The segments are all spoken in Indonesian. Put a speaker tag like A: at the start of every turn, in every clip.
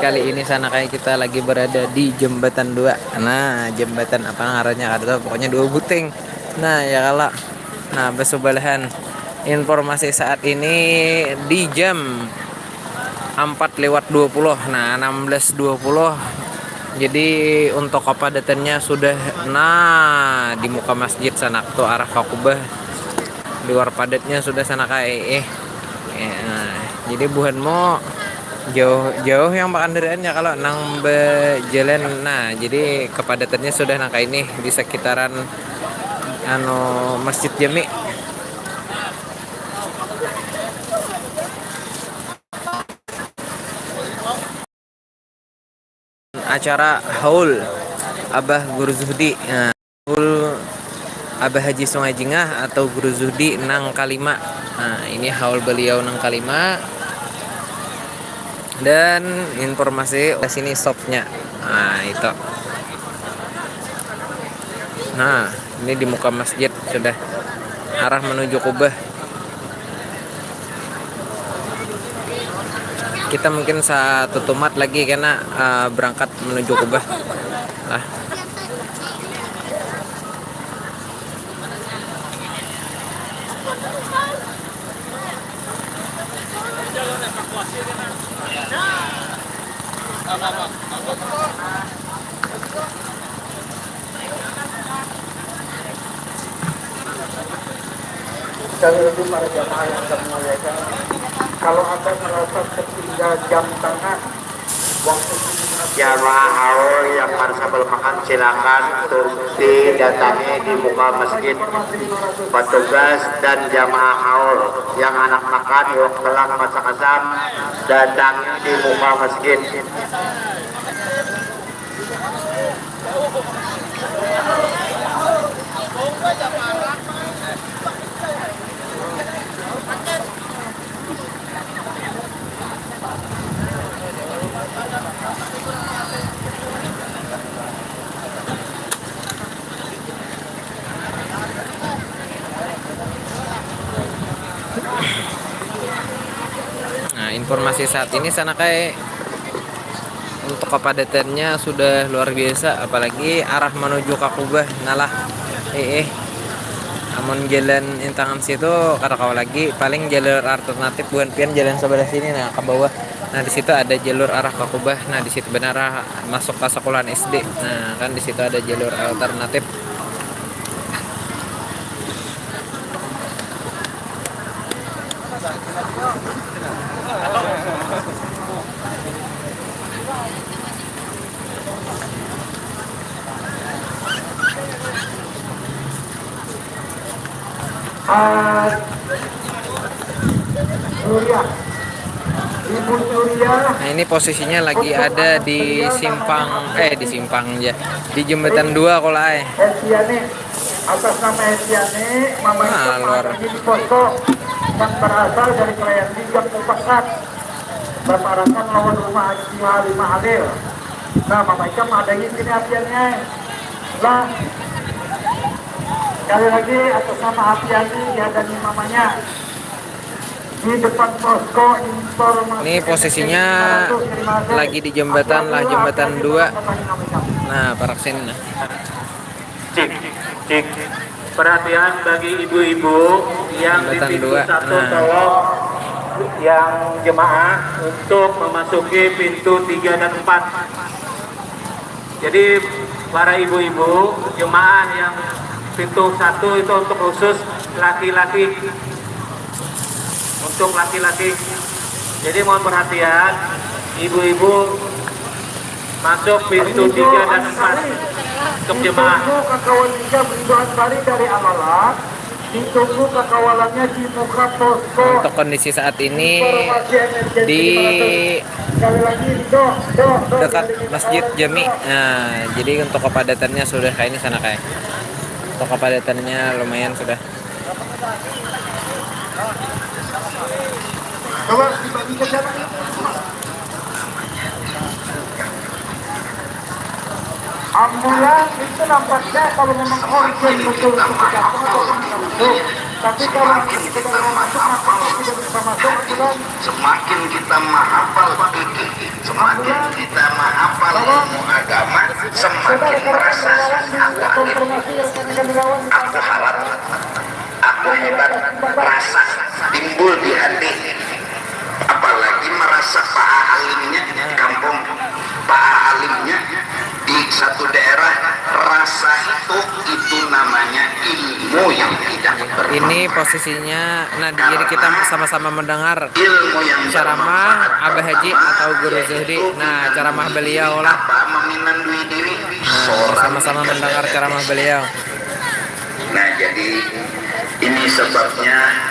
A: Kali ini sana kayak kita lagi berada di jembatan 2. Nah, jembatan apa ngarannya ada pokoknya dua buting. Nah, ya kalau besubalahan informasi saat ini di jam 4:20. Nah, 16:20. Jadi untuk kepadatannya sudah di muka masjid sana tuh arah Kakubah. Di luar padatnya sudah sana kayak jadi buhan mau jauh-jauh yang pakandaran ya kalau nang berjalan. Nah, jadi kepadatannya sudah nangka ini di sekitaran Masjid Jami. Acara haul Abah Guru Zuhdi. Nah, haul Abah Haji Sungai Jingah atau Guru Zuhdi nang Kalima. Nah, ini haul beliau nang Kalima. Dan informasi di sini stopnya. Nah, itu. Nah, ini di muka masjid sudah arah menuju Kubah. Kita mungkin satu tumat lagi karena berangkat menuju Kubah. Nah,
B: sekali lagi para jamaah yang kami muliakan, kalau Anda merasa tertinggal jam tangan waktu jamaah haul yang marsabel makan silakan turti datangi di muka masjid. Petugas dan jamaah haul yang anak makan yuk telah masak asam datangi di muka masjid.
A: Nah, informasi saat ini sana kayak untuk kepadatannya sudah luar biasa, apalagi arah menuju Kakubah. Nalah amun jalan intangan situ kada kau lagi paling jalur alternatif bukan pian jalan sebelah sini nah ke bawah. Nah, di situ ada jalur arah Kakubah. Nah, di situ benar arah masuk ke sekolahan SD. Nah, kan di situ ada jalur alternatif.
B: Surya, Ibu Surya.
A: Nah, ini posisinya lagi ada di simpang ya, di jembatan 2 kalau
B: Hesiane, atas nama Hesiane, Mama Ika
A: luar.
B: ada di foto yang berasal dari Krayan Tiga Mupakat, berbarasan lawan rumah Haji Halimah Halil. Nah, Mama Ika ada di sini Hesiane. Lah, sekali lagi atas nama Hesiane ya dan mamanya di depan posko informasi.
A: Ini posisinya lagi di jembatan 2. Nah, paraksin.
C: Cik. Perhatian bagi ibu-ibu yang di pintu 1 tolong yang jemaah untuk memasuki pintu 3 dan 4. Jadi para ibu-ibu jemaah yang pintu 1 itu untuk khusus laki-laki. Untuk laki-laki. Jadi mohon perhatian, ibu-ibu masuk pintu 3 dan 4 untuk jemaah.
B: Ditunggu kakawan tiga beribahan balik dari amalan. Ditunggu kakawalannya di muka posko.
A: Untuk kondisi saat ini di
B: sekali lagi
A: dekat Masjid Jami. Nah, jadi untuk kepadatannya sudah kayak ini sana kayak. Untuk kepadatannya lumayan sudah.
B: Coba dibagi ke sana. Ambulan itu nampaknya kalau memang urgent betul untuk datang atau masuk. Semakin kita menghafal hadis, semakin kita menghafal fikih, semakin kita menghafal ilmu agama, semakin merasa aku alim, aku harap, aku hebat, rasa timbul di hati. Apalagi merasa Pak Alimnya di kampung, Pak Alimnya di satu daerah, rasa itu namanya ilmu yang tidak bermanfaat.
A: Ini posisinya, nah jadi kita sama-sama mendengar
B: Ilmu yang
A: ceramah Abah Haji atau Guru Zuhdi. Nah, ceramah beliau lah.
B: apa meminandui diri
A: Nah, sama-sama mendengar ceramah beliau.
B: Nah, jadi ini sebabnya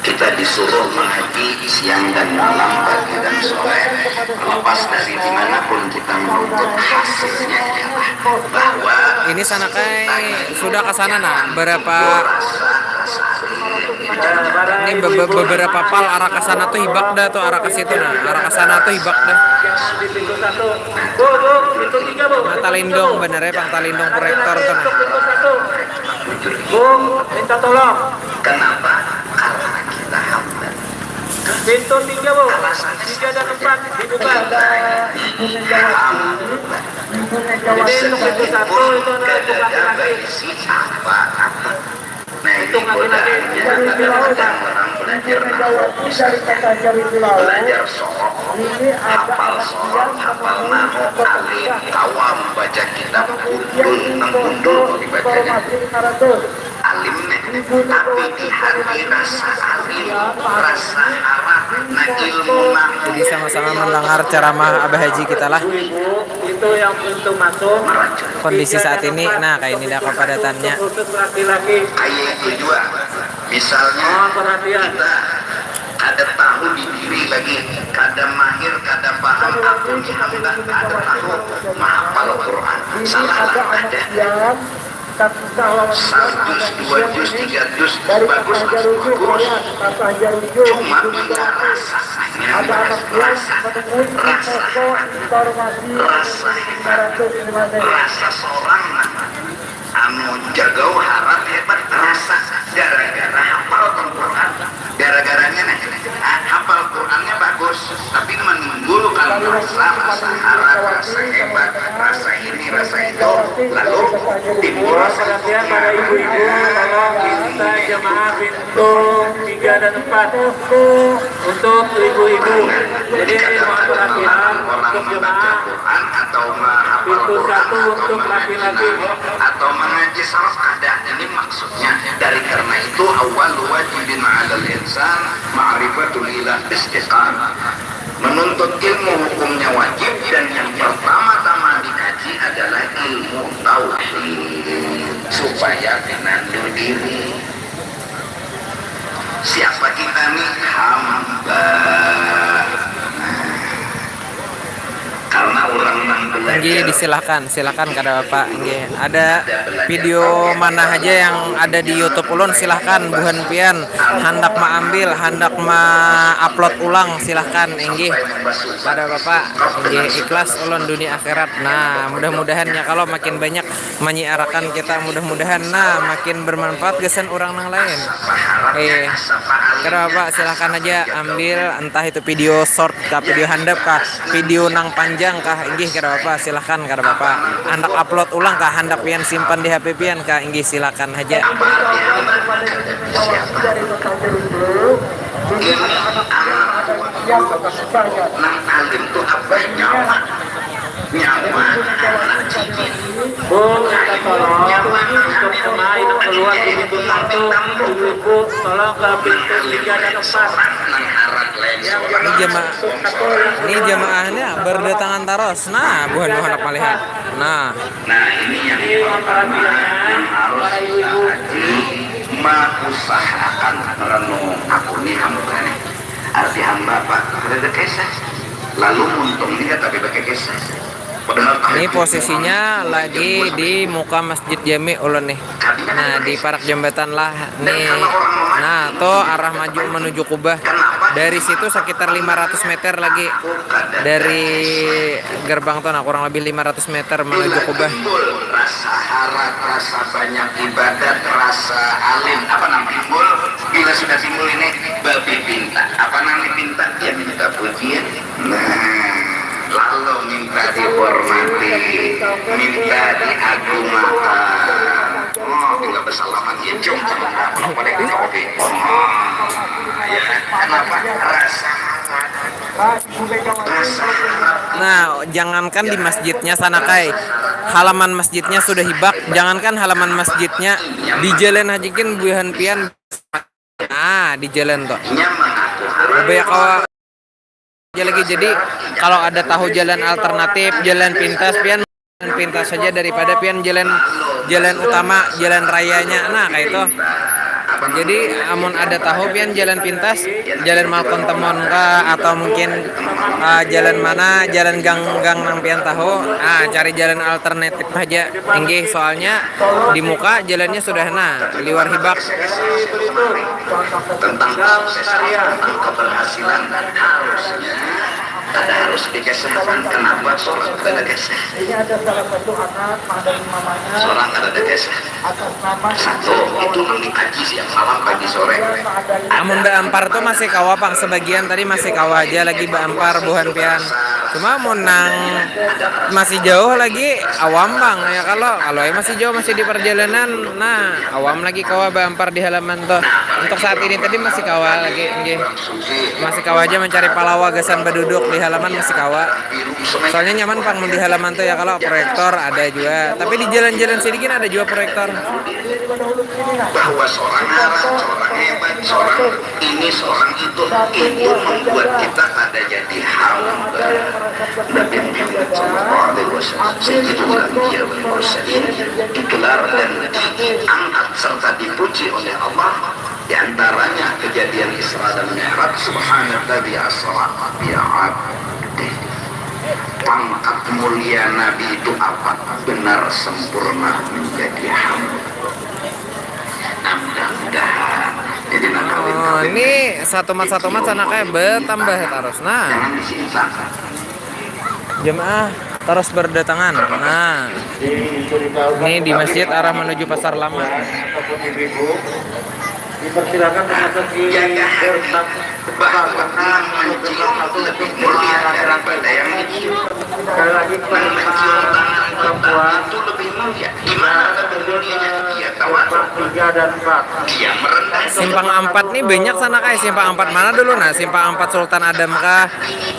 B: kita disuruh mengaji siang dan malam, pagi dan sore, lepas dari dimanapun kita menuntut hasilnya adalah bahwa
A: Ini Sanakai sudah ke sana nah, berapa ini beberapa pal arah ke sana tuh hibak dah tuh arah ke situ nah, arah ke sana tuh hibak dah.
C: Di pintu 1. Bu, pintu 3, Bu.
A: Nah, Talindong bener ya Bang, Talindong proyektor tuh nah.
C: Pintu 1. Bu, minta tolong.
B: kenapa? Karena kita hamba.
C: Pintu 3, Bu. 3 dan 4 dibuka. Jadi untuk pintu 1 itu untuk laki-laki.
B: Nah, itu
C: laki-laki.
B: orang belajar nahu, belajar sorok, hafal sorok, hafal nahu, alim, awam, baca kitab, undul, nangundul dibacanya. Alim tapi di hati rasa alim, rasa harap, nah ilmu nahu.
A: Jadi sama-sama mendengar ceramah Abah Haji kita lah.
C: Ibu, itu yang pintu masuk.
A: Kondisi saat ini, nah kayak ini dah kepadatannya.
C: Khusus laki-laki.
B: Kayak itu juga, misalnya
C: Perhatian.
B: kita ada tahu di diri lagi, kada mahir, kada paham, aku ni hamba, kada tahu menghafal Quran, salah ada. 1 juz, 2 juz, 3 juz, bagus, cuma kita rasanya, rasa seorang anu jagau harap hebat, rasa gara-gara hafal Quran, gara-garanya hafal Qurannya bagus, tapi menimbulkan rasa harap, rasa hebat, rasa ini, rasa itu, lalu timbul
C: Perhatian para ibu-ibu, tolong kita jemaah pintu 3 dan 4 untuk ibu-ibu. Jadi mohon perhatian untuk jemaah
B: Quran atau menghafal
C: pintu
B: Quran
C: 1 untuk laki-laki.
B: atau mengaji salat ada, ini maksudnya. Dari karena itu awal wajibin ma'alal insan ma'rifatul ilah istiqamah. Menuntut ilmu hukumnya wajib, dan yang pertama-tama dikaji adalah ilmu tauhid supaya menandur diri. Siapa kita nih? Hamba. Karena orang yang belajar
A: Nggih, silakan kada Bapak. Nggih, ada video mana aja yang ada di YouTube ulun, silahkan buhan pian hendak ambil, hendak upload ulang, silahkan. Nggih, kada Bapak. Nggih, ikhlas ulun dunia akhirat. Nah, mudah-mudahan ya kalau makin banyak menyiarakan kita, mudah-mudahan nah makin bermanfaat kesan orang yang lain. Kada Bapak, silahkan aja ambil, entah itu video short kah, video handap kah, video nang panjang kah, inggih kada Bapak, silahkan kada Bapak. Hendak upload ulang kah, hendak pian simpan di HP pian kah, inggih silakan aja.
B: Nang alim itu apa? Nyawa
C: Bu, minta tolong untuk jemaah yang keluar di pintu 1, ibu-ibu tolong ke pintu 3 dan 4.
A: Ini jemaahnya berdatangan taros. Nah, buhan hendak melihat. Nah,
B: ini yang pertama yang harus kita haji, mengusahakan merenung aku nih hamba nih. Arti hamba apa? Ada kisah. Lalu untung dia tapi pakai kisah.
A: ini posisinya lagi di muka Masjid Jami ulun nih. Nah, di parak jembatan lah nih. Nah, tuh arah maju menuju Kubah. Dari situ sekitar 500 meter lagi dari gerbang tuh, nah kurang lebih 500 meter menuju Kubah.
B: Timbul rasa harap, rasa banyak ibadat, rasa alim, apa namanya timbul? Bila sudah timbul ini babi pinta, apa namanya pinta? Ya minta pujian. Nah, lalu minta dihormati, minta diagungkan. Oh, bila bersalaman ya jom pada kita oke. Ya, kenapa? Rasa
A: Nah, jangankan di masjidnya Sanakai, halaman masjidnya sudah hibak, jangankan halaman masjidnya, di jalan hajikin buhan pian. Nah, di jalan tuh. Banyak kawa aja lagi, jadi kalau ada tahu jalan alternatif, jalan pintas pian pintas saja daripada pian jalan utama, jalan rayanya. Nah, kayak itu. Jadi amun ada tahu pian jalan pintas, jalan Malkon Temon kah, atau mungkin jalan mana, jalan gang-gang nang pian tahu, cari jalan alternatif aja. Inggih, soalnya di muka jalannya sudah liwar hibak.
B: Tentang kesuksesan, tentang keberhasilan, dan harus dikesehatan. Kenapa seorang ada keseh? Ini ada salah satu anak dan mamanya. Seorang ada keseh. Satu itu mengikaji siang malam pagi sore.
A: Amun Ampar tuh masih kawa pang, sebagian tadi masih kawa aja lagi Ampar buhan pian. Cuma nang masih jauh lagi awam bang ya, kalau masih jauh, masih di perjalanan, awam lagi kawa Ampar di halaman tuh. Untuk saat ini tadi masih kawa lagi, masih kawa aja mencari palawa gasan berduduk di halaman, masih kawa. Soalnya nyaman pang di halaman tuh ya, kalau proyektor ada juga, tapi di jalan-jalan sedikit ada juga proyektor.
B: Bahwa seorang Arab, seorang hebat, seorang ini, seorang itu membuat kita pada jadi hamba. Nabi Muhammad SAW Sayyidul Anbiya wal Mursalin digelar dan diangkat serta dipuji oleh Allah. Di antaranya kejadian Isra dan Mi'raj. Subhanalladzi asra bi 'abdihi. Pangkat mulia Nabi itu apa? Benar sempurna menjadi hamba. Mudah-mudahan jadi
A: ini satu mat anaknya bertambah terus. Jemaah terus berdatangan. Ini di masjid arah menuju Pasar Lama.
C: Dipersilakan memasuki gerbang karena mencium lebih mulia daripada yang mencium. Sekali lagi kepada perempuan
B: itu lebih mulia. Gimana lebih mulianya dia?
C: Simpang 3 dan 4.
B: Dia merendah.
A: Simpang 4 nih banyak sana kayak Simpang 4 mana dulu? Simpang 4 Sultan Adam kah?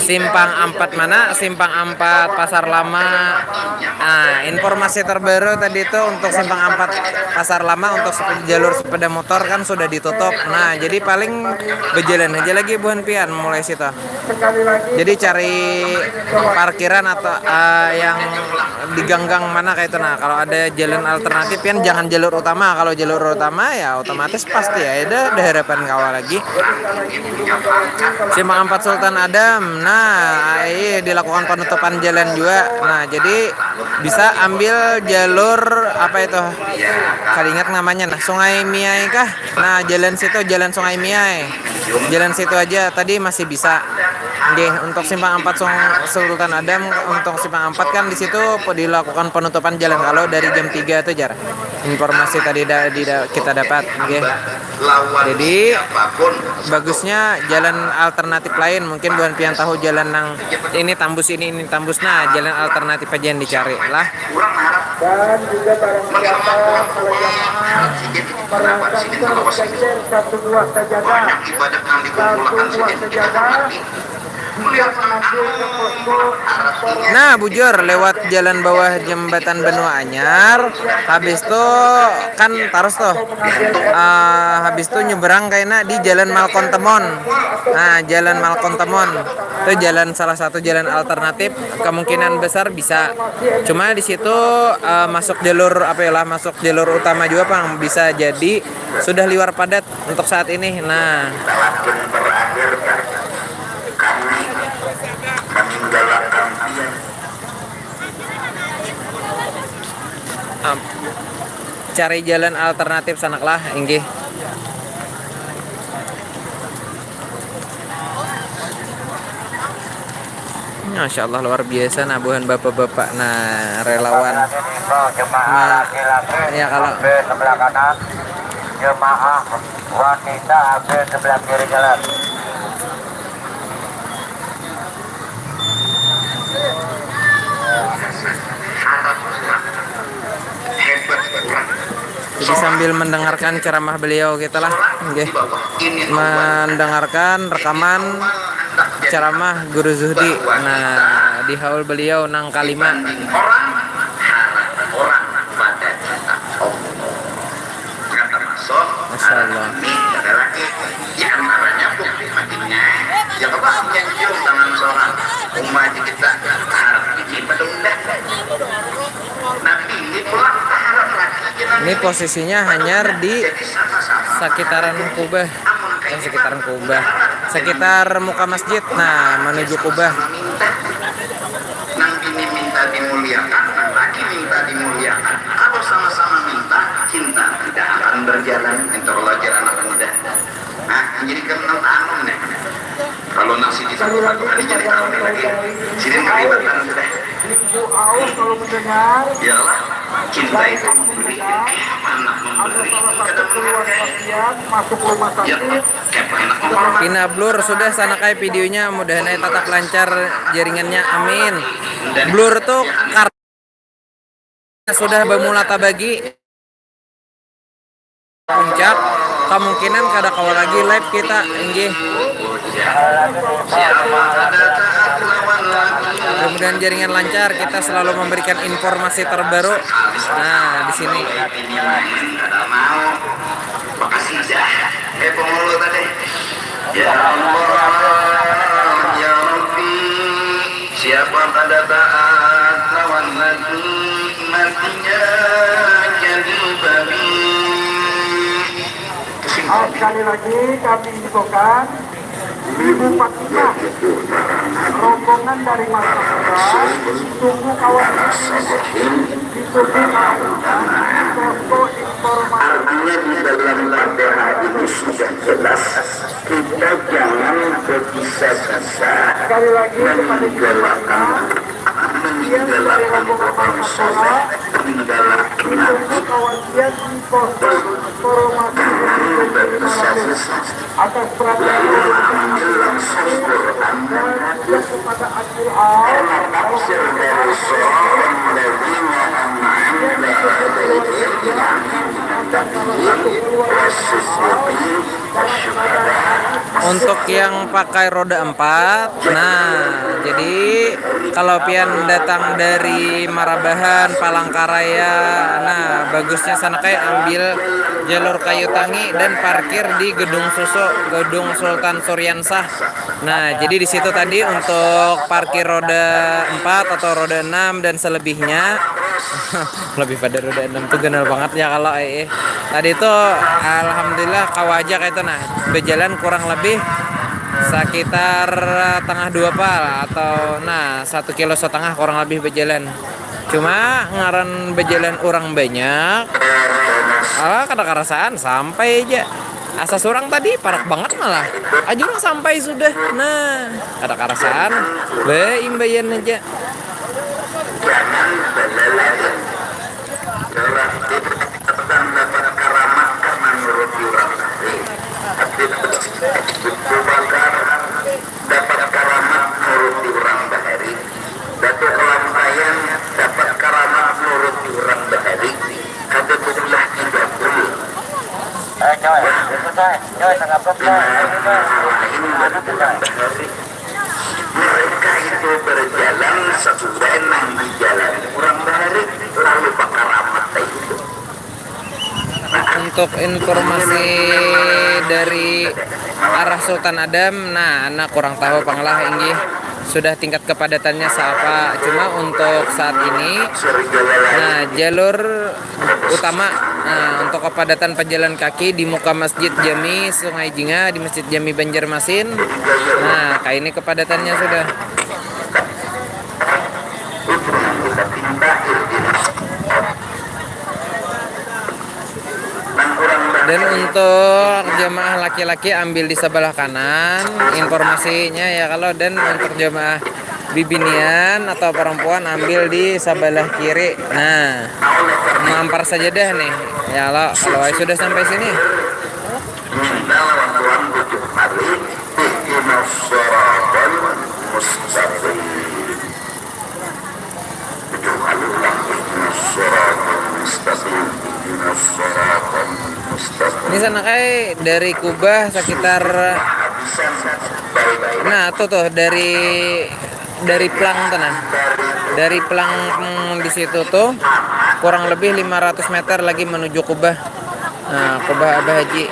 A: Simpang 4 mana? Simpang 4 Pasar Lama. Informasi terbaru tadi itu untuk Simpang 4 Pasar Lama untuk jalur sepeda motor kan sudah ditutup. Jadi paling berjalan aja lagi buhan pian mulai situ. Jadi cari parkiran atau yang di gang-gang mana kayak itu. Kalau ada jalan alternatif pian jangan jalur utama. Kalau jalur utama ya otomatis pasti ya ada harapan kawal lagi. Simpang 4 Sultan Adam. Dilakukan penutupan jalan juga. Jadi bisa ambil jalur apa itu? Kali ingat namanya Sungai Miai kah? Jalan situ, jalan Sungai Miai. Jalan situ aja tadi masih bisa. Untuk Simpang 4 Sultan Adam, untuk Simpang 4 kan di situ dilakukan penutupan jalan kalau dari jam 3 itu jar. Informasi tadi kita dapat. Jadi bagusnya jalan alternatif lain, mungkin bukan pian tahu jalan nang ini tembus ini tembus, jalan alternatif aja yang dicari lah.
C: Dan juga barang siapa kalau jamaah satu buah sajadah,
A: Bujur lewat jalan bawah jembatan Benua Anyar, habis itu kan terus tuh, habis itu nyeberang kayaknya di jalan Malkon Temon. Jalan Malkon Temon itu jalan salah satu jalan alternatif, kemungkinan besar bisa. Cuma di situ masuk jalur masuk jalur utama juga pang, bisa jadi sudah liwar padat untuk saat ini. Cari jalan alternatif sanaklah inggih. Masya Allah luar biasa nabuhan bapak-bapak nah relawan.
B: Jemaah laki-laki
A: Ya kalau
B: ambil sebelah kanan, jemaah wanita ambil sebelah kiri jalan.
A: jadi sambil mendengarkan ceramah beliau kita lah, nggih. Mendengarkan rekaman ceramah Guru Zuhdi. Nah, di haul beliau nang kalima. Masya Allah.
B: Di antaranya bukti matinya ya apa yang cium tangan seorang umat kita harap dicinta Nabi ini pulang harap lagi
A: Ini posisinya hanyar di sekitaran Kubah, sekitar muka masjid. Nah, menuju Kubah.
B: Nang ini minta dimuliakan, nang lagi minta dimuliakan. Kalau sama-sama minta, cinta tidak akan berjalan. Entar belajar anak muda. Nah, jadi kenal tanam nih. Kalau nasi di satu hari jadi tahun lagi. Sini kelibatan sudah.
C: Kalau mendengar
B: Ya Allah, cinta itu memberi, anak memberi, kadang
C: masuk rumah
B: ya,
C: sakit,
B: kayak enak memberi.
A: Pina blur sudah sana kayak videonya, mudahan tetap lancar jaringannya, amin. Blur tuh karena sudah bermula tabagi puncak, kemungkinan kada kawal lagi live kita inggih. Mudah-mudahan jaringan lancar, kita selalu memberikan informasi terbaru. Nah, di sini
B: Mau, makasih dah. Pengelola tadi. Ya Allah, ya Rabbi, siapa pada taat lawan lagi matinya jadi babi.
C: sekali lagi kami infokan Ibu Fatimah, rombongan dari masyarakat, tunggu kawan diikuti posko informasi.
B: Artinya di dalam Fatihah ini sudah jelas kita jangan berbisa-bisa
C: Sekali lagi kepada
B: meninggalkan orang soleh, meninggalkan
C: tunggu kawan di posko informasi atas perhatian dan kepada Al-Quran
A: untuk yang pakai roda 4. Nah, jadi kalau pian datang dari Marabahan, Palangkaraya, nah bagusnya sana kayak ambil jalur Kayu Tangi dan parkir di Gedung Suso, Gedung Sultan Suryansah. Nah, jadi di situ tadi untuk parkir roda 4 atau roda 6 dan selebihnya. Lebih pada roda 6 tuh genel banget ya kalau tadi itu alhamdulillah kawaja kayak itu. Nah, berjalan kurang lebih sekitar tengah 2 pal atau nah 1,5 kilo kurang lebih berjalan. Cuma ngaran berjalan orang banyak. Kada kerasaan sampai aja. Asa surang tadi parak banget malah. Ajurang sampai sudah. Nah, kada kerasaan. Imbayan aja.
B: jangan berleleh. Orang dapat karamat karena nuruti orang lain. Tapi Abu Bakar dapat karamat nuruti orang bahari. Datuk Kelambayan dapat karamat nuruti orang bahari. Kata berulah 30. Mereka itu berjalan sesuai yang dijalan orang bahari lalu bakar amat itu.
A: Untuk informasi dari arah Sultan Adam, nah anak kurang tahu pangalah inggih sudah tingkat kepadatannya seapa. Cuma untuk saat ini, nah jalur utama untuk kepadatan pejalan kaki di muka Masjid Jami Sungai Jinga, di Masjid Jami Banjarmasin. Nah, kayak ini kepadatannya sudah. Dan untuk jemaah laki-laki ambil di sebelah kanan informasinya ya kalau, dan untuk jemaah bibinian atau perempuan ambil di sebelah kiri. Nah, mampar saja deh nih. Ya kalau sudah sampai sini.
B: minta lawan Tuhan bujuk balik ihdinas siratal mustaqim bujuk balik ihdinas siratal mustaqim ihdinas siratal mustaqim.
A: Ini sana kayak dari Kubah sekitar, nah tuh dari Plang tenan. Dari Plang di situ tuh kurang lebih 500 meter lagi menuju Kubah. Nah, Kubah Abah Haji.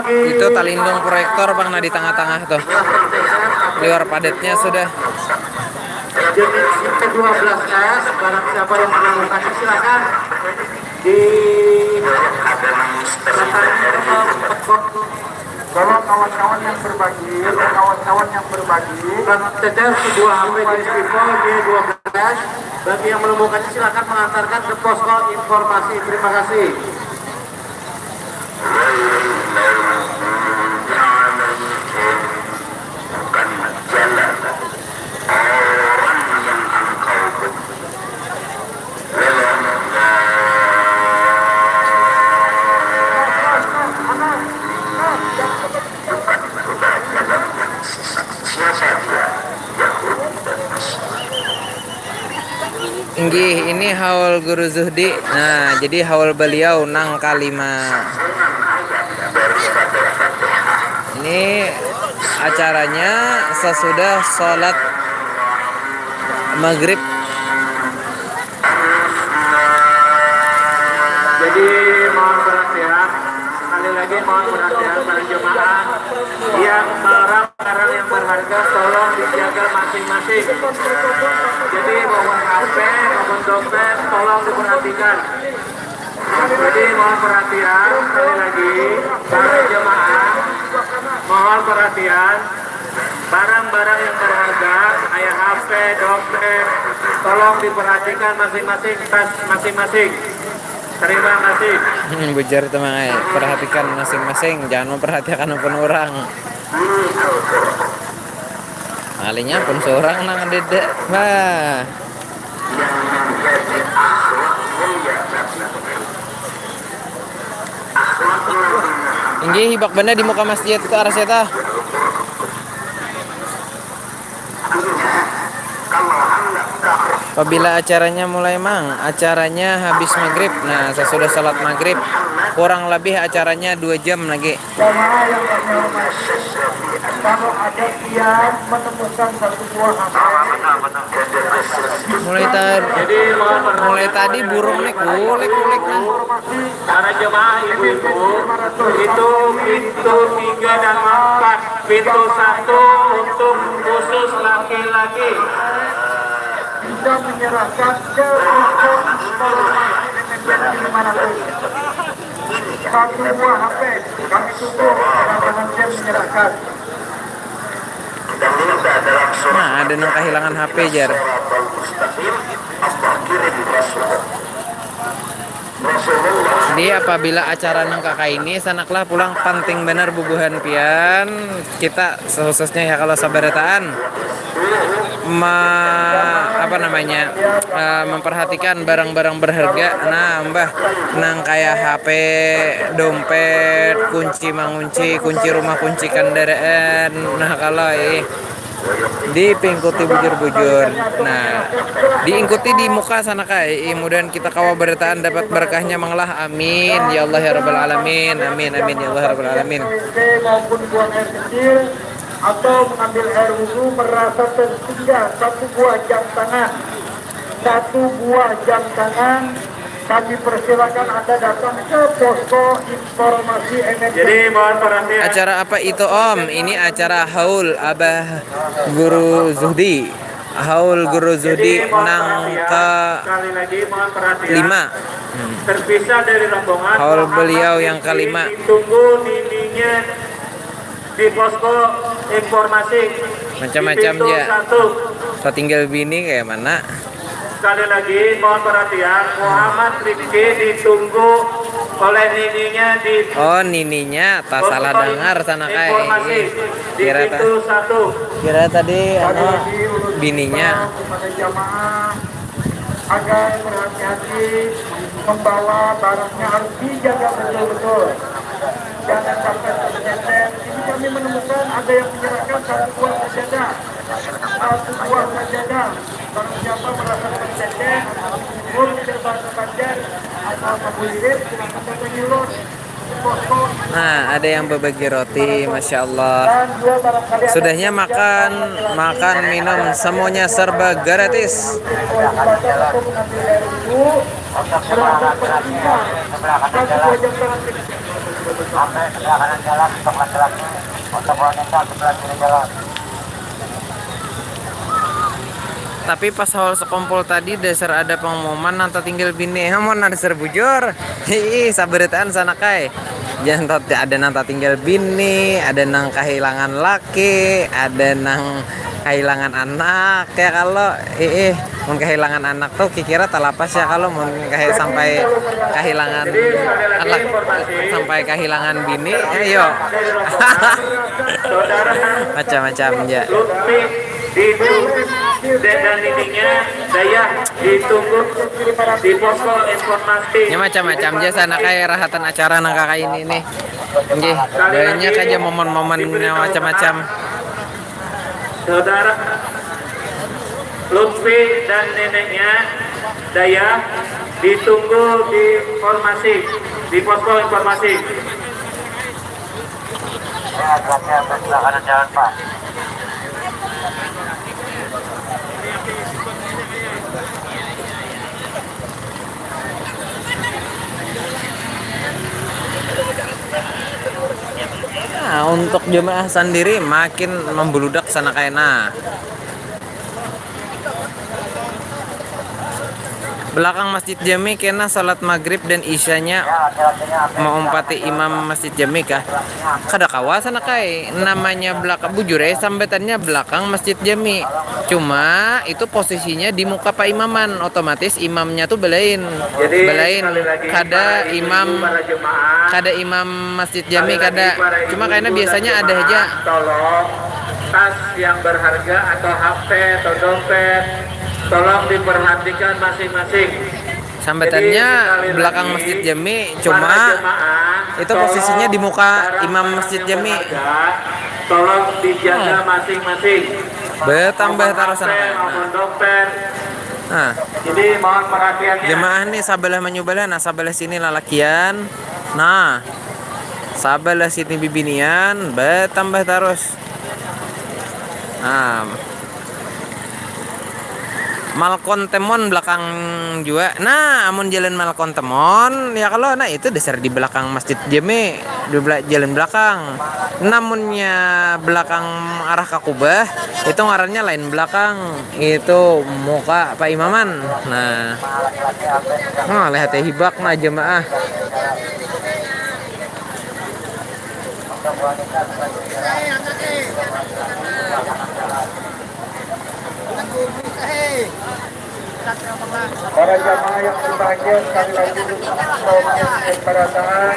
A: Itu Talindung proyektor Bang, nah di tengah-tengah tuh. Liwar padatnya sudah.
C: Jenis ke-12S, barang siapa yang menemukannya silakan di
B: Kalau kawan-kawan yang berbagi,
C: Teder sebuah HP jenis Vivo G12. Bagi yang menemukannya silakan mengantarkan ke posko informasi. Terima kasih.
B: bukan jalan orang yang engkau benci.
A: Inggih, ini haul Guru Zuhdi. Nah, jadi haul beliau nang kalima. Ini acaranya sesudah sholat maghrib.
C: Jadi mohon perhatian, sekali lagi mohon perhatian para jemaah yang barang-barang yang berharga tolong dijaga masing-masing. Jadi maupun HP maupun dompet tolong diperhatikan. Jadi mohon perhatian sekali lagi para jemaah, mohon perhatian barang-barang yang berharga kayak HP, dompet tolong diperhatikan masing-masing, tas masing-masing. Terima kasih.
A: Bujar teman, perhatikan masing-masing, jangan memperhatikan pun orang. Alinya pun seorang nang dedek. Wah. Inggih hibak benda di muka masjid itu arah situ. Apabila acaranya mulai acaranya habis maghrib. Nah, sesudah salat maghrib kurang lebih acaranya 2 jam lagi.
B: Jamaah yang kami hormati, kalau ada yang menemukan satu buah HP,
A: Mulai tadi burung nih kulik nah.
C: Para jemaah ibu-ibu, itu pintu 3 dan 4. Pintu 1 untuk khusus laki-laki.
B: bisa menyerahkan ke untuk informasi 500. Satu buah HP kami tunggu dan dia menyerahkan.
A: Nah, ada nang kehilangan HP jar. Jadi apabila acara nang kakak ini sanaklah pulang penting bener bubuhan pian kita khususnya ya kalau sabarataan memperhatikan barang-barang berharga. Nah mbah nang kayak HP, dompet, kunci mangunci, kunci rumah, kunci kendaraan. Nah kalau diingkuti bujur-bujur. Nah, diingkuti di muka sana kai. Kemudian kita kawa beritaan dapat berkahnya mengalah. Amin ya Allah ya rabbal alamin. Amin amin ya Allah ya rabbal alamin.
B: Maupun buang air kecil atau mengambil air wudhu merasa tertinggal satu buah jam tangan kami persilakan Anda datang ke posko informasi energi.
C: Jadi mohon perhatian.
A: Acara apa itu Om? Ini acara haul Abah Guru Zuhdi. Haul Guru Zuhdi nang ke
C: Sekali lagi mohon perhatian.
A: 5.
C: Terpisah dari rombongan.
A: Haul beliau yang kelima.
C: Tunggu dindingnya di posko informasi.
A: Macam-macam
C: Di pintu
A: ya.
C: 1.
A: Tinggal bini kayak mana?
C: Sekali lagi mohon perhatian, Muhammad Rifki ditunggu oleh nininya di
A: Oh, nininya tak salah dengar sana
C: informasi
A: kayak
C: di
A: kira
C: pintu 1.
A: kira tadi
B: Sekali
A: anu
B: lagi ulun
A: bininya.
B: himbau kepada jamaah agar berhati-hati membawa barangnya, harus dijaga betul-betul. Jangan sampai tercecer. Ini kami menemukan ada yang menyerahkan satu buah sajadah. Satu buah sajadah. Barang siapa merasa tercecer, urus berbahasa Banjar atau Kabulirit, silakan datangi ulun di posko.
A: Nah, ada yang berbagi roti, masya Allah.
B: Dan dua barangkali ada
A: Sudahnya makan, makan, minum, semuanya serba gratis. Tapi pas awal sekumpul tadi dasar ada pengumuman nanti tinggal bini, mau ada serbujur. Hihi, saberitaan sana kai. Jangan ada nanti tinggal bini, ada nang kehilangan laki, ada nang kehilangan anak. Ya kalau mau kehilangan anak tuh kira talapas ya kalau mau sampai kehilangan anak sampai kehilangan bini, ayo. Macam-macam ya.
C: Dan ininya saya ditunggu di posko informasi.
A: Ya macam-macam aja sana kayak rahatan acara nang kakak ini nih. Nggih, banyak aja momen-momennya macam-macam.
C: Saudara Lutfi dan neneknya Daya ditunggu di informasi di posko informasi.
B: Ya, silakan jalan Pak.
A: Nah, untuk jemaah sendiri makin membludak sana kayak belakang Masjid Jami kena salat maghrib dan isyanya mengumpati imam Masjid Jami kah? Kada kawasan kai namanya belakang bujure sambetannya belakang Masjid Jami. Cuma itu posisinya di muka Pak Imaman, otomatis imamnya tuh belain. Belain kada imam Masjid Jami kada. Cuma kayaknya biasanya ada aja.
C: Tolong tas yang berharga atau HP atau dompet tolong diperhatikan masing-masing.
A: Sambetannya belakang Masjid Jami, cuma itu posisinya di muka imam Masjid Jami.
C: Tolong dijaga masing-masing.
A: Bertambah tarusan.
C: Dompet.
A: Nah,
C: Jadi mohon perhatiannya.
A: jemaah nih sabelah menyubalah, nah sabelah sini lalakian. Nah, sabelah sini bibinian, bertambah terus. Nah, Malkon Temon belakang juga. Nah, amun jalan Malkon Temon ya kalau nah itu dasar di belakang Masjid Jami, di jalan belakang. Namunnya belakang arah ke Kubah itu ngarannya lain belakang. Itu muka Pak Imaman. Nah, lihat hibak nah jemaah.
B: Para jamaah yang berbahagia, sekali lagi mau menyampaikan perasaan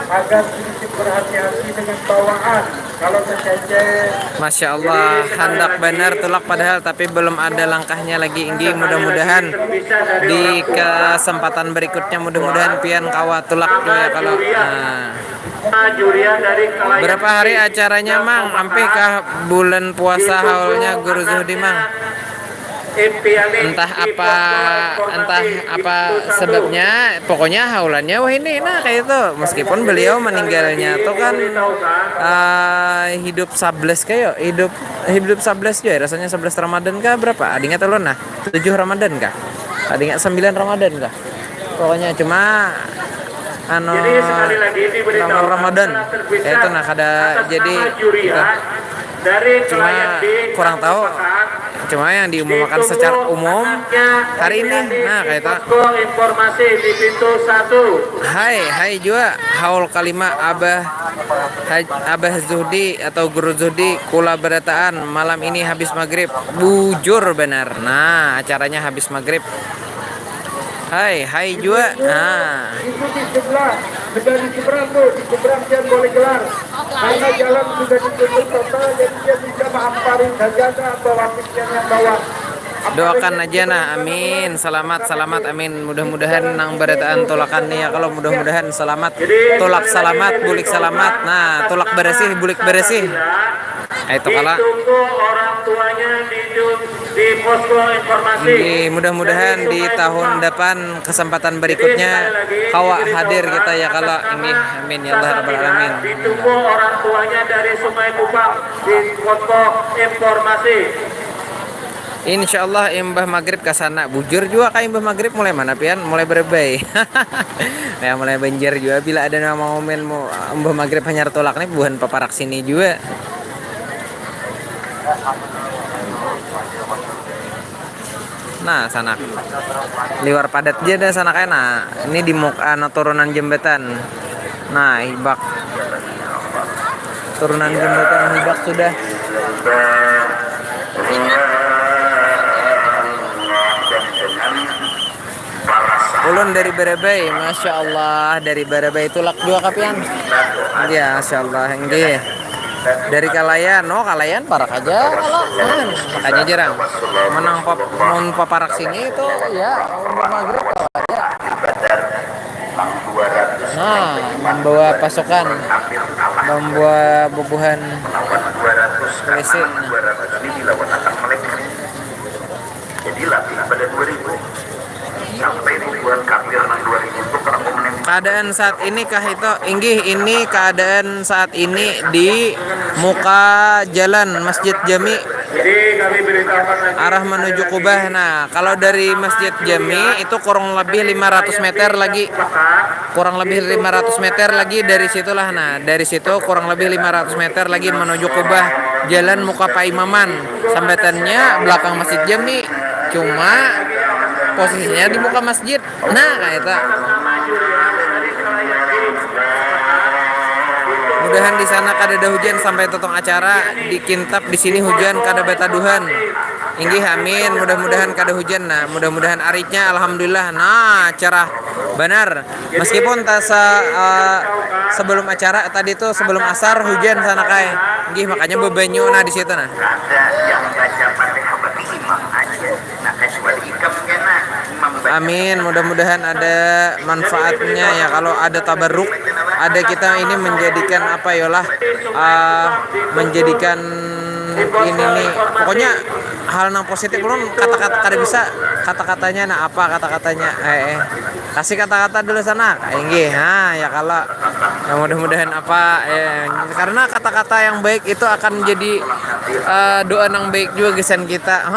B: agar sedikit berhati-hati dengan bawaan. Kalau tercecer,
A: Masya Allah, hendak benar tulak padahal tapi belum ada langkahnya lagi inggi. Mudah-mudahan di kesempatan berikutnya mudah-mudahan pian kawa tulak ya kalau.
C: Jurian dari Kalayan.
A: Berapa hari acaranya Mang? Sampai kah bulan puasa haulnya Guru Zuhdi Mang? Entah apa sebabnya, pokoknya haulannya wah ini nah kayak itu. Meskipun beliau meninggalnya tuh kan hidup 11 kayak hidup 11 juga rasanya 11 Ramadan kah berapa? Adingat telur nah 7 Ramadan kah? Adingat 9 Ramadan kah? Pokoknya cuma
C: Jadi sekali lagi diberitahu
A: Ramadan itu nah kada jadi kita
C: dari
A: cuma kurang tahu. Cuma yang diumumkan secara umum hari ini nah kayak itu.
C: Informasi di pintu 1.
A: Hai juga haul kalima Abah Zuhdi atau Guru Zuhdi kula berataan malam ini habis maghrib bujur benar. Nah acaranya habis maghrib Hai juga. Nah,
B: Itu di sebelah, di seberang tuh, di seberang dia boleh gelar. Karena jalan sudah ditutup total, jadi dia bisa menghamparin sajadah atau wapisnya yang bawah.
A: doakan aja nah, amin. Selamat, selamat, amin. Mudah-mudahan nang barataan tolakan nih ya, kalau mudah-mudahan selamat, tolak selamat, bulik selamat. Nah, tolak bersih, bulik bersih. Nah, itu kala.
C: Ditunggu orang tuanya di posko informasi.
A: Ini mudah-mudahan di tahun depan kesempatan berikutnya kawa hadir kita ya kalau ini, amin ya Allah rabbal alamin.
C: Ditunggu orang tuanya dari Sungai Kupang di posko informasi.
A: Insya Allah imbah maghrib ke sana. Bujur juga kayak imbah maghrib mulai mana pian? Mulai berbay. Nah, mulai banjir juga. Bila ada nama momen mau imbah maghrib hanya tolak nih buhan paparak sini juga. Nah, sana liwar padat aja dah sana kayak. Nah, ini di muka turunan jembatan. Nah, hibak turunan jembatan hibak sudah. Ulun dari Berebay, masya Allah dari Berebay tulak dua kapian. Iya, masya Allah, enggih. Dari Kalayan, Kalayan parak aja kalau makanya jarang. Menang non paparak sini itu ya maghrib kalau aja. Nah, membawa pasukan, membawa bubuhan listrik.
B: Jadi latih pada 2000 sampai ribuan kafir 2000 itu
A: keadaan saat ini kah itu inggih ini keadaan saat ini di muka jalan Masjid Jami
C: Jadi kami beritahukan lagi
A: arah menuju Kubah. Nah, kalau dari Masjid Jami itu kurang lebih 500 meter lagi. Kurang lebih 500 meter lagi dari situlah. Nah, dari situ kurang lebih 500 meter lagi menuju Kubah. Jalan muka Paimaman. Sambatannya belakang Masjid Jami. Cuma posisinya di muka masjid. Nah, kayak itu. Mudahan di sana kada ada hujan sampai totong acara di Kintab, di sini hujan kada bataduhan. Inggih amin, mudah-mudahan kada hujan. Nah, mudah-mudahan aritnya alhamdulillah. Nah, cerah benar. Meskipun sebelum acara tadi tuh sebelum asar hujan sana kae. Inggih makanya bebanyu nah di situ nah. Amin, mudah-mudahan ada manfaatnya ya kalau ada tabarruk, ada kita ini menjadikan apa yolah menjadikan ini nih pokoknya hal yang positif belum kata-kata kada bisa kata-katanya nah apa kata-katanya kasih kata-kata dulu sana inggih ya kalau ya mudah-mudahan apa karena kata-kata yang baik itu akan menjadi doa yang baik juga gesan kita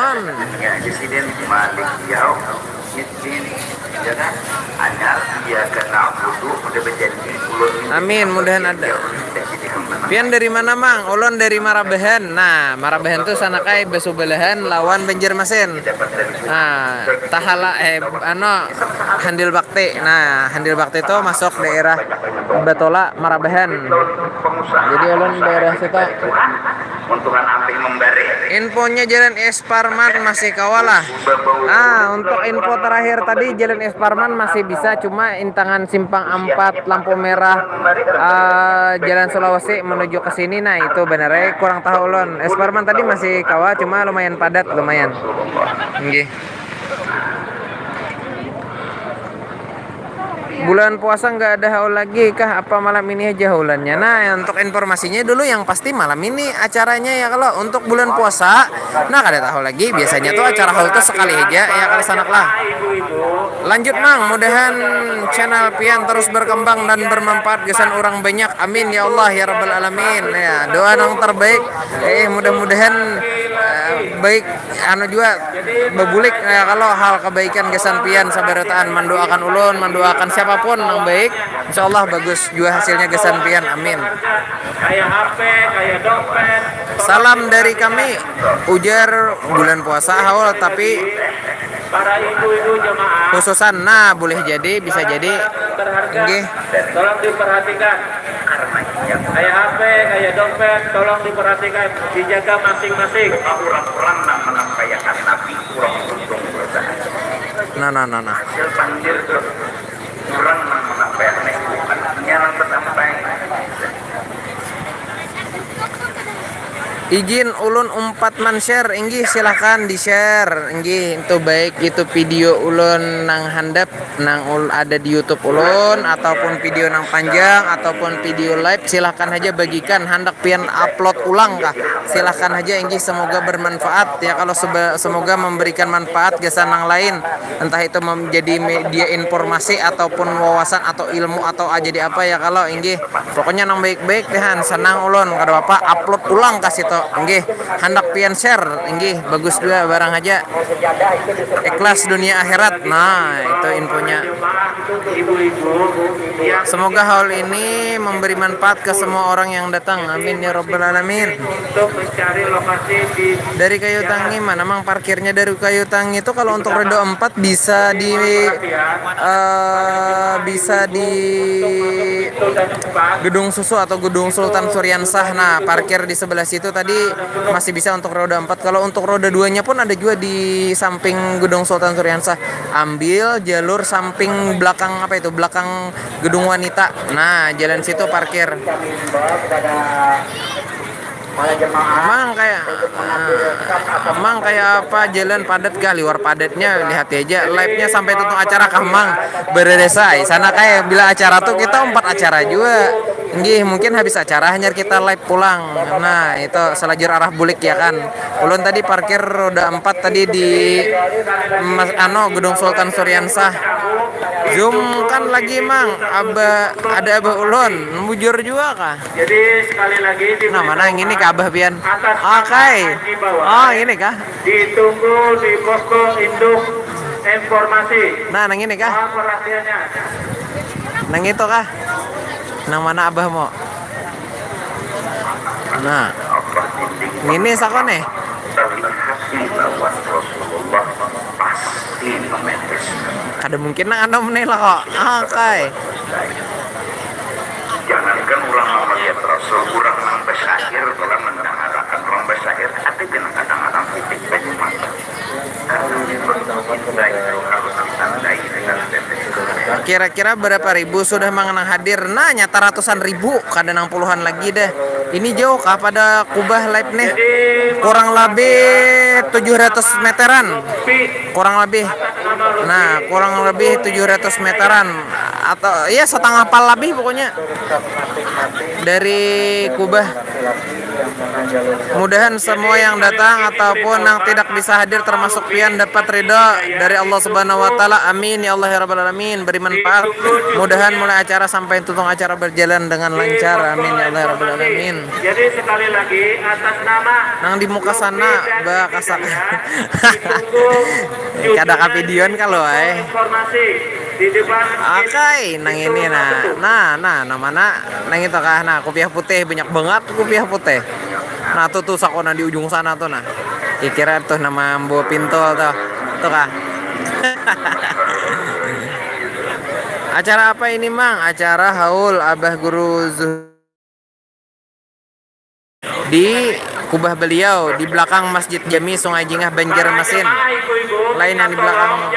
A: amin mudahan ada. Pian dari mana mang? Ulun dari Marabahan. Nah, Marabahan tuh sana kai besubelahan lawan Banjarmasin. Nah, tahala Handil Bakti. Nah, Handil Bakti itu masuk daerah Batola Marabahan. Jadi ulun daerah situ.
B: Untungan api memberi.
A: Infonya Jalan Es Parman masih kawalah. Untuk info terakhir tadi Jalan Es Parman masih bisa cuma intangan simpang 4 lampu merah Jalan Sulawesi menuju ke sini. Nah, itu benernya kurang tahu ulun. Es Parman tadi masih kawa cuma lumayan padat lumayan. Nggih. Bulan puasa nggak ada haul lagi kah? Apa malam ini aja haulannya? Nah, untuk informasinya dulu yang pasti malam ini acaranya ya kalau untuk bulan puasa, nah kada tahu lagi. Biasanya tuh acara haul tuh sekali aja ya kalau sanak lah. Lanjut mang, mudahan channel Pian terus berkembang dan bermanfaat gesan orang banyak. Amin ya Allah ya rabbal alamin. Ya, doa yang terbaik. Mudah-mudahan baik juga bebulik kalau hal kebaikan gesan Pian sabarataan mendoakan ulun, mendoakan siapapun yang baik, insyaallah bagus juga hasilnya gesan Pian, amin.
C: kayak HP, kayak dompet.
A: Salam dari kami, ujar bulan puasa haul tapi
C: Para ibu-ibu jemaah
A: khususan, nah boleh jadi, bisa jadi,
C: berharga,
A: nggih.
C: tolong diperhatikan. Kayak HP, kayak dompet, tolong diperhatikan, dijaga masing-masing.
B: Orang-orang yang menampayakan Nabi kurang untung
A: Nah.
B: hasil banjir tuh kurang apa yang bukan yang pertama
A: Izin ulun 4 man share, inggih silahkan di share, inggih itu baik itu video ulun nang handap nang ada di YouTube ulun ataupun video nang panjang ataupun video live silahkan aja bagikan hendak pian upload ulang kah silahkan aja inggih semoga bermanfaat ya kalau semoga memberikan manfaat gesan nang lain entah itu menjadi media informasi ataupun wawasan atau ilmu atau jadi apa ya kalau inggih pokoknya nang baik-baik dehan senang ulun kada apa upload ulang kasih to inggih hendak pian share inggih bagus juga barang aja ikhlas dunia akhirat. Nah itu infonya, semoga hal ini memberi manfaat ke semua orang yang datang, amin ya rabbal alamin.
C: Untuk mencari lokasi di
A: Dari Kayu Tangi mana mang parkirnya dari Kayu Tangi itu kalau untuk roda 4 bisa di Gedung Susu atau Gedung Sultan Suryansah. Nah, parkir di sebelah situ tadi masih bisa untuk roda 4. Kalau untuk roda 2-nya pun ada juga di samping Gedung Sultan Suryansah. Ambil jalur samping belakang apa itu? Belakang Gedung Wanita. Nah, jalan situ parkir. Emang kayak apa jalan padat kali luar padatnya lihat aja live-nya sampai tutup acara kamang beredesai sana kayak bila acara tuh kita 4 acara juga nggih mungkin habis acara hanya kita live pulang. Nah itu selajur arah bulik ya kan ulun tadi parkir roda 4 tadi di Gedung Sultan Suryansah. Zoom kan lagi mang ada abah ulun bujur juga kah.
C: Jadi sekali lagi
A: Nah mana yang ini kah abah pian? Oke. Oh ini kah?
C: Ditunggu di posko induk informasi.
A: Nah nang ini kah?
C: Perhatiannya.
A: Nang itu kah? Nang mana abah mau? Nah ini sakone.
B: terlihat bahwa Rasulullah pasti memetes.
A: Kada mungkin nang anom nih lah kok. Oke.
B: Jangankan ulang melihat Rasul kurang nang besair kalau mendengarkan orang besair tapi kadang-kadang titik banyak mata.
A: Kira-kira berapa ribu sudah mengenang hadir? Nah nyata ratusan ribu, kadang 60-an lagi deh. Ini jauh kah pada Kubah live nih? Kurang lebih 700 meteran. Kurang lebih. Nah, kurang lebih 700 meteran atau ya setengah pal lebih pokoknya. Dari Kubah. Mudahan semua yang datang ataupun yang tidak bisa hadir termasuk pian dapat ridha dari Allah Subhanahu wa taala. Amin ya Allah ya rabbal alamin. Beri manfaat. Mudahan mulai acara sampai tutup acara berjalan dengan lancar. Amin ya Allah ya rabbal alamin.
C: Jadi sekali lagi atas nama
A: Nang di muka sana ba kasak. Kada ka videoan kalau
C: informasi di depan
A: Oke, nang ini nah mana nang itu kah nah kopiah putih banyak banget kopiah putih. Nah tuh sakona di ujung sana tuh nah. Kira tuh nama Mbo Pintol tuh kah. Acara apa ini mang? Acara haul Abah Guru di Kubah beliau di belakang Masjid Jami Sungai Jingah Banjarmasin. Lain yang di belakang.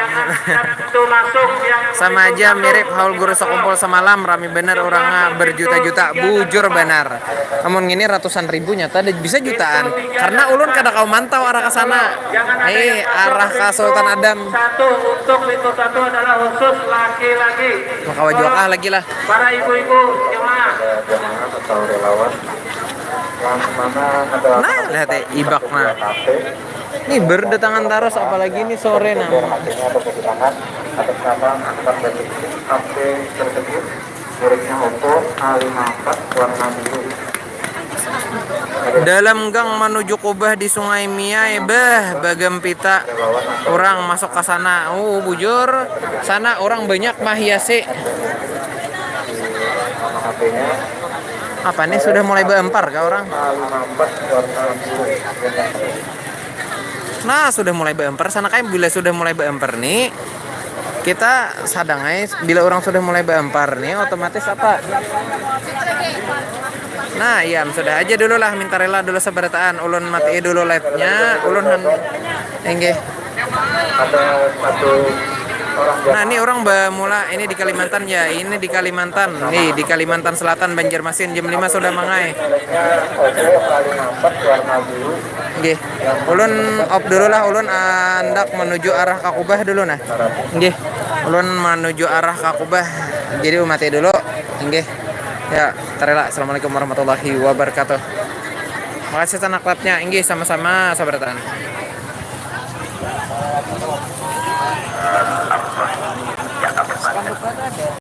A: Sama aja mirip haul guru sekumpul semalam rame bener orangnya berjuta-juta bujur benar. Namun ini ratusan ribu nyata bisa jutaan karena ulun kada kau mantau arah ke sana. Arah ke Sultan Adam.
C: Satu untuk pintu satu adalah khusus laki-laki.
A: Maka wajokah lagi lah.
C: Para ibu-ibu jemaah
B: atau relawan yang mana ada
A: Nah, lihat ya, ibak nah. Nih berdatangan taros apalagi ini sore nah.
B: hatinya atau kehilangan atas nama angkatan dari HP tersebut muridnya Oppo A54 warna biru.
A: Dalam gang menuju Kubah di Sungai Miai bagam pita orang masuk ke sana. Bujur sana orang banyak mahiasi.
B: HP-nya
A: Apa nih sudah mulai berempar kah orang?
B: A54 warna biru.
A: Nah sudah mulai berempar sana kayak bila sudah mulai berempar nih kita sadang aja bila orang sudah mulai berempar nih otomatis apa? Nah iya sudah aja dulu lah minta rela dulu seberataan ulun mati dulu live-nya ulun enggih
B: Ada satu
A: Nah, ini orang bamula ini di Kalimantan ya. Ini di Kalimantan. Nih, di Kalimantan Selatan Banjarmasin jam 5 sudah mangai. Nggih. Ulun op dulu lah, ulun andak menuju arah Kakubah dulu nah. Nggih. Ulun menuju arah Kakubah. Jadi mati dulu. Nggih. Ya, tarela. Assalamualaikum warahmatullahi wabarakatuh. Makasih sanak klubnya. Nggih, sama-sama sahabat.